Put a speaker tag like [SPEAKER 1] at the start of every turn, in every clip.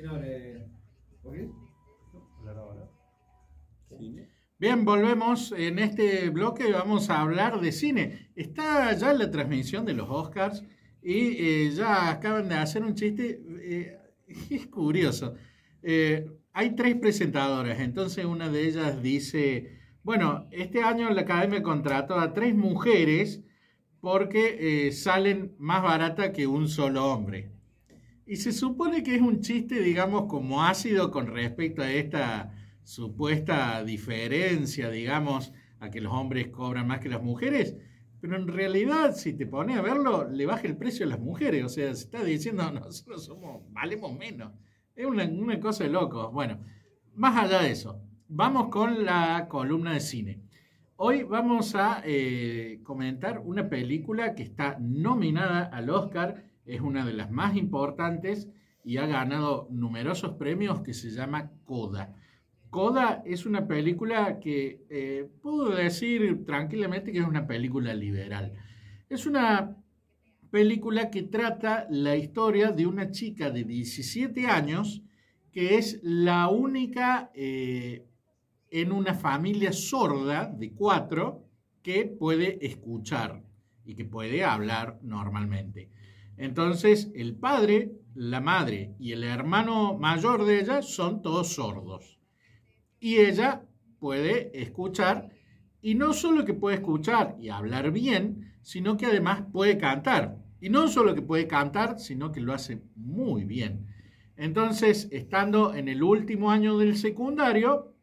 [SPEAKER 1] ¿Quién abre? ¿Ok?
[SPEAKER 2] Cine.
[SPEAKER 3] Bien, volvemos. En este bloque vamos a hablar de cine. Está ya la transmisión de los Oscars y ya acaban de hacer un chiste. Es curioso. Hay tres presentadoras, entonces una de ellas dice, bueno, este año la Academia contrató a tres mujeres porque salen más barata que un solo hombre. Y se supone que es un chiste, digamos, como ácido con respecto a esta supuesta diferencia, digamos, a que los hombres cobran más que las mujeres, pero en realidad, si te pones a verlo, le baja el precio a las mujeres, o sea, se está diciendo, nosotros valemos menos. Es una cosa de locos. Bueno, más allá de eso, vamos con la columna de cine. Hoy vamos a comentar una película que está nominada al Oscar, es una de las más importantes y ha ganado numerosos premios, que se llama Coda. Coda es una película que puedo decir tranquilamente que es una película liberal. Es una película que trata la historia de una chica de 17 años que es la única en una familia sorda de 4 que puede escuchar y que puede hablar normalmente. Entonces, el padre, la madre y el hermano mayor de ella son todos sordos. Y ella puede escuchar, y no solo que puede escuchar y hablar bien, sino que además puede cantar. Y no solo que puede cantar, sino que lo hace muy bien. Entonces, estando en el último año del secundario,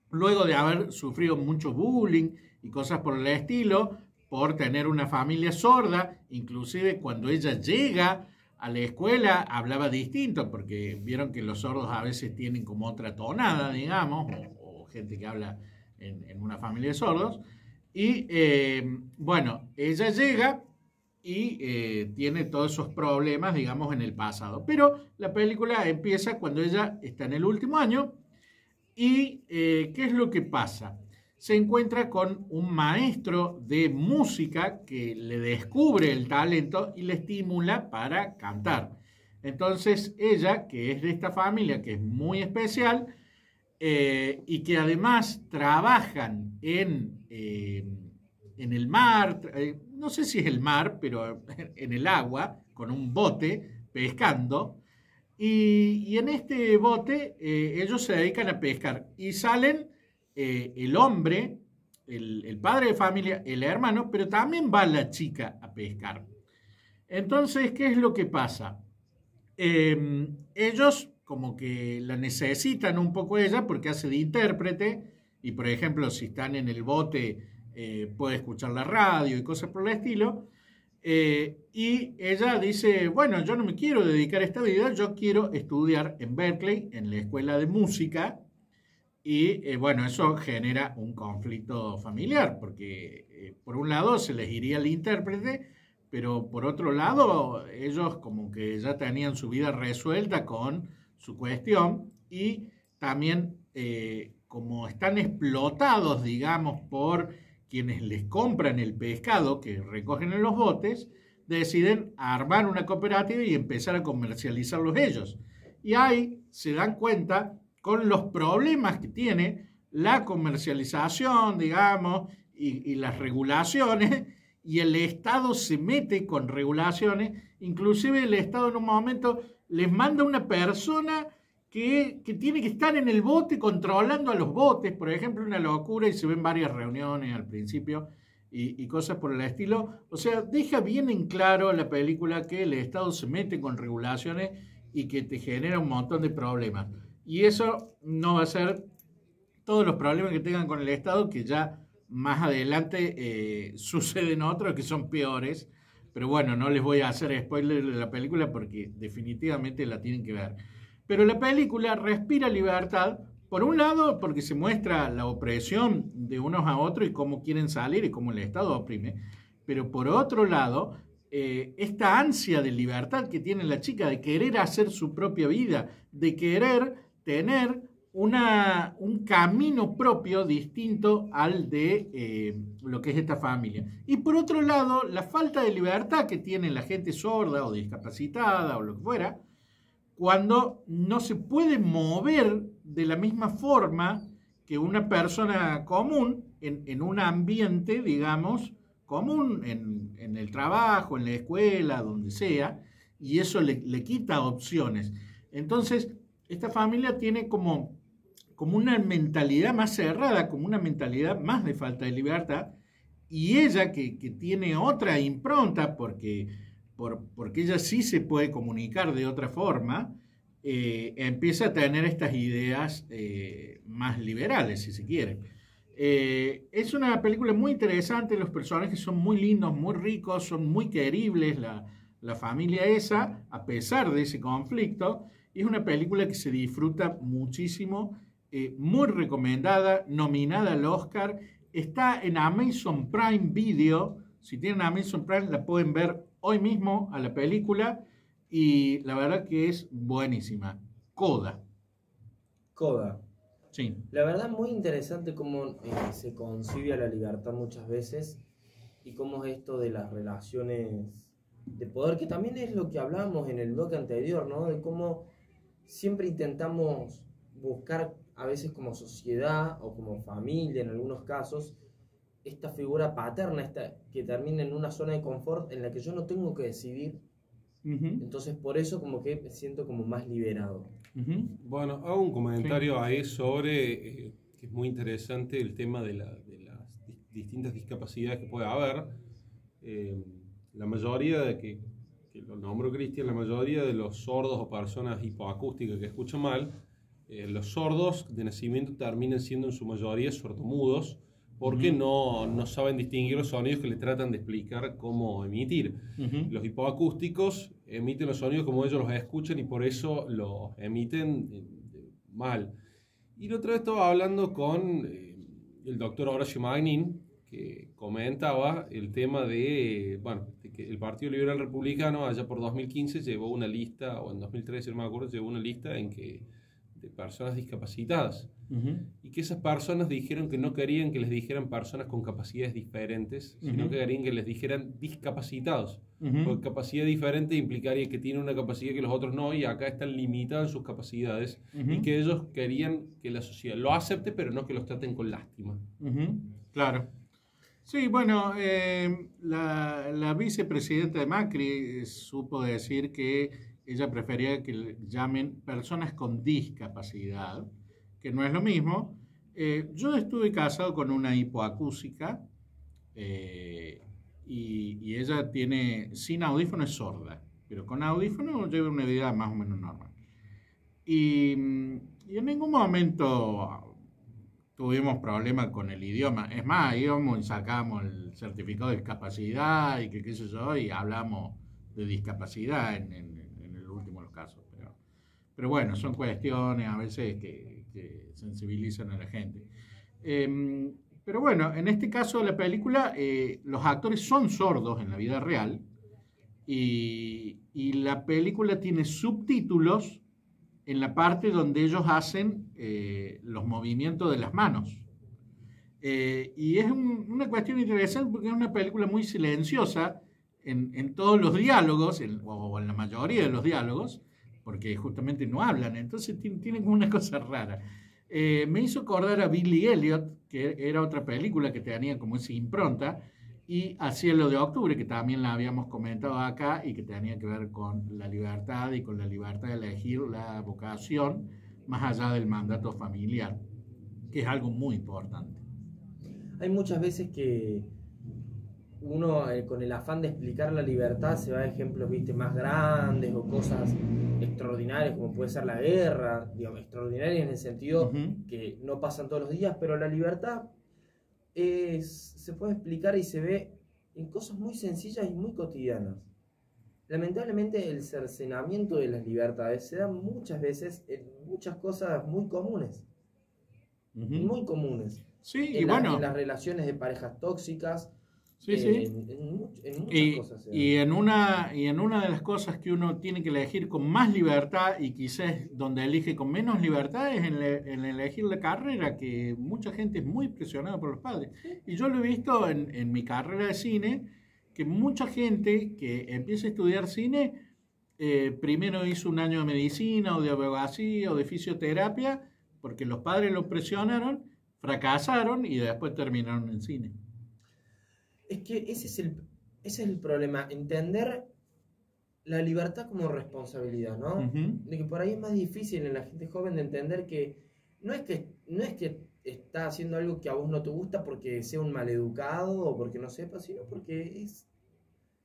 [SPEAKER 3] luego de haber sufrido mucho bullying y cosas por el estilo, por tener una familia sorda, inclusive cuando ella llega a la escuela hablaba distinto, porque vieron que los sordos a veces tienen como otra tonada, digamos, o gente que habla en una familia de sordos, y bueno, ella llega y tiene todos esos problemas, digamos, en el pasado. Pero la película empieza cuando ella está en el último año. ¿Y qué es lo que pasa? Se encuentra con un maestro de música que le descubre el talento y le estimula para cantar. Entonces ella, que es de esta familia, que es muy especial, y que además trabajan en el mar, no sé si es el mar, pero en el agua, con un bote, pescando. Y en este bote ellos se dedican a pescar y salen el hombre, el padre de familia, el hermano, pero también va la chica a pescar. Entonces, ¿qué es lo que pasa? Ellos como que la necesitan un poco ella porque hace de intérprete y, por ejemplo, si están en el bote puede escuchar la radio y cosas por el estilo. Y ella dice, bueno, yo no me quiero dedicar a esta vida, yo quiero estudiar en Berkeley, en la escuela de música, y bueno, eso genera un conflicto familiar, porque por un lado se les iría el intérprete, pero por otro lado ellos como que ya tenían su vida resuelta con su cuestión, y también como están explotados, digamos, por quienes les compran el pescado que recogen en los botes, deciden armar una cooperativa y empezar a comercializarlos ellos. Y ahí se dan cuenta con los problemas que tiene la comercialización, digamos, y las regulaciones, y el Estado se mete con regulaciones, inclusive el Estado en un momento les manda una persona que tiene que estar en el bote controlando a los botes, por ejemplo, una locura, y se ven varias reuniones al principio y cosas por el estilo. O sea, deja bien en claro la película que el Estado se mete con regulaciones y que te genera un montón de problemas. Y eso no va a ser todos los problemas que tengan con el Estado, que ya más adelante suceden otros que son peores. Pero bueno, no les voy a hacer spoiler de la película porque definitivamente la tienen que ver. Pero la película respira libertad, por un lado porque se muestra la opresión de unos a otros y cómo quieren salir y cómo el Estado oprime, pero por otro lado, esta ansia de libertad que tiene la chica de querer hacer su propia vida, de querer tener un camino propio distinto al de lo que es esta familia. Y por otro lado, la falta de libertad que tiene la gente sorda o discapacitada o lo que fuera, cuando no se puede mover de la misma forma que una persona común en un ambiente, digamos, común en el trabajo, en la escuela, donde sea, y eso le quita opciones. Entonces, esta familia tiene como una mentalidad más cerrada, como una mentalidad más de falta de libertad, y ella que tiene otra impronta, porque ella sí se puede comunicar de otra forma, empieza a tener estas ideas más liberales, si se quiere. Es una película muy interesante, los personajes son muy lindos, muy ricos, son muy queribles, la familia esa, a pesar de ese conflicto, y es una película que se disfruta muchísimo, muy recomendada, nominada al Oscar, está en Amazon Prime Video, si tienen Amazon Prime la pueden ver hoy mismo a la película, y la verdad que es buenísima. Coda.
[SPEAKER 1] Coda.
[SPEAKER 3] Sí.
[SPEAKER 1] La verdad muy interesante cómo se concibe a la libertad muchas veces y cómo es esto de las relaciones de poder, que también es lo que hablábamos en el bloque anterior, ¿no? De cómo siempre intentamos buscar, a veces como sociedad o como familia en algunos casos, esta figura paterna que termina en una zona de confort en la que yo no tengo que decidir. Entonces por eso como que me siento como más liberado.
[SPEAKER 2] Bueno, hago un comentario ahí sobre que es muy interesante el tema de las distintas discapacidades que puede haber. La mayoría de que lo nombro Cristian, la mayoría de los sordos o personas hipoacústicas que escuchan mal, los sordos de nacimiento terminan siendo en su mayoría sordomudos, porque no saben distinguir los sonidos que le tratan de explicar cómo emitir. Los hipoacústicos emiten los sonidos como ellos los escuchan y por eso los emiten mal. Y la otra vez estaba hablando con el doctor Horacio Magnin, que comentaba el tema de que el Partido Liberal Republicano allá por 2015 llevó una lista, o en 2013 no me acuerdo, llevó una lista de personas discapacitadas. Y que esas personas dijeron que no querían que les dijeran personas con capacidades diferentes, sino que querían que les dijeran discapacitados. Porque capacidad diferente implicaría que tienen una capacidad que los otros no, y acá están limitadas sus capacidades, y que ellos querían que la sociedad lo acepte, pero no que los traten con lástima.
[SPEAKER 3] Claro. Sí, bueno, la vicepresidenta de Macri supo decir que ella prefería que le llamen personas con discapacidad, que no es lo mismo. Yo estuve casado con una hipoacúsica y ella tiene, sin audífono es sorda, pero con audífono lleva una vida más o menos normal. Y en ningún momento tuvimos problemas con el idioma. Es más, íbamos y sacamos el certificado de discapacidad y qué sé yo, y hablamos de discapacidad en el último de los casos. Pero bueno, son cuestiones a veces que sensibilizan a la gente. Pero bueno, en este caso de la película, los actores son sordos en la vida real y la película tiene subtítulos en la parte donde ellos hacen los movimientos de las manos. Y es una cuestión interesante porque es una película muy silenciosa en todos los diálogos, o en la mayoría de los diálogos, porque justamente no hablan, entonces tienen como una cosa rara. Me hizo acordar a Billy Elliot, que era otra película que tenía como esa impronta, y a Cielo de Octubre, que también la habíamos comentado acá y que tenía que ver con la libertad y con la libertad de elegir la vocación más allá del mandato familiar, que es algo muy importante.
[SPEAKER 1] Hay muchas veces que uno con el afán de explicar la libertad se va a ejemplos, viste, más grandes o cosas extraordinarias como puede ser la guerra, digamos, extraordinarias en el sentido que no pasan todos los días, pero la libertad se puede explicar y se ve en cosas muy sencillas y muy cotidianas. Lamentablemente el cercenamiento de las libertades se da muchas veces en muchas cosas muy comunes. Muy comunes.
[SPEAKER 3] Sí,
[SPEAKER 1] en las relaciones de parejas tóxicas.
[SPEAKER 3] Sí, sí.
[SPEAKER 1] En muchas cosas.
[SPEAKER 3] Y en una de las cosas que uno tiene que elegir con más libertad y quizás donde elige con menos libertad es en elegir la carrera, que mucha gente es muy presionada por los padres. Y yo lo he visto en mi carrera de cine, que mucha gente que empieza a estudiar cine primero hizo un año de medicina o de abogacía o de fisioterapia porque los padres lo presionaron, fracasaron y después terminaron en cine.
[SPEAKER 1] Es que ese es el problema, entender la libertad como responsabilidad, ¿no?
[SPEAKER 3] Ujú.
[SPEAKER 1] De que por ahí es más difícil en la gente joven de entender que no es que está haciendo algo que a vos no te gusta porque sea un maleducado o porque no sepa, sino porque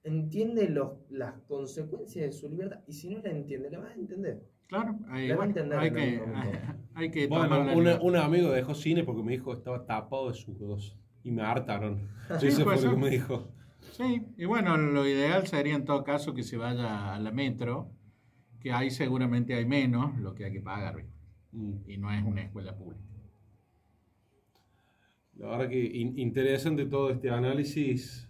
[SPEAKER 1] entiende las consecuencias de su libertad. Y si no la entiende, la vas a entender.
[SPEAKER 3] Claro,
[SPEAKER 1] La va a entender
[SPEAKER 3] hay
[SPEAKER 1] en
[SPEAKER 3] que,
[SPEAKER 1] algún momento.
[SPEAKER 3] hay que
[SPEAKER 2] Bueno,
[SPEAKER 3] tomar la libertad.
[SPEAKER 2] un amigo dejó cine porque me dijo que estaba tapado de zurdos y me hartaron.
[SPEAKER 3] Sí,
[SPEAKER 2] Eso fue
[SPEAKER 3] puede
[SPEAKER 2] lo que
[SPEAKER 3] ser.
[SPEAKER 2] me dijo.
[SPEAKER 3] Sí, y bueno, lo ideal sería en todo caso que se vaya a la metro, que ahí seguramente hay menos lo que hay que pagar, ¿viste? Y no es una escuela pública.
[SPEAKER 2] La verdad que interesante todo este análisis.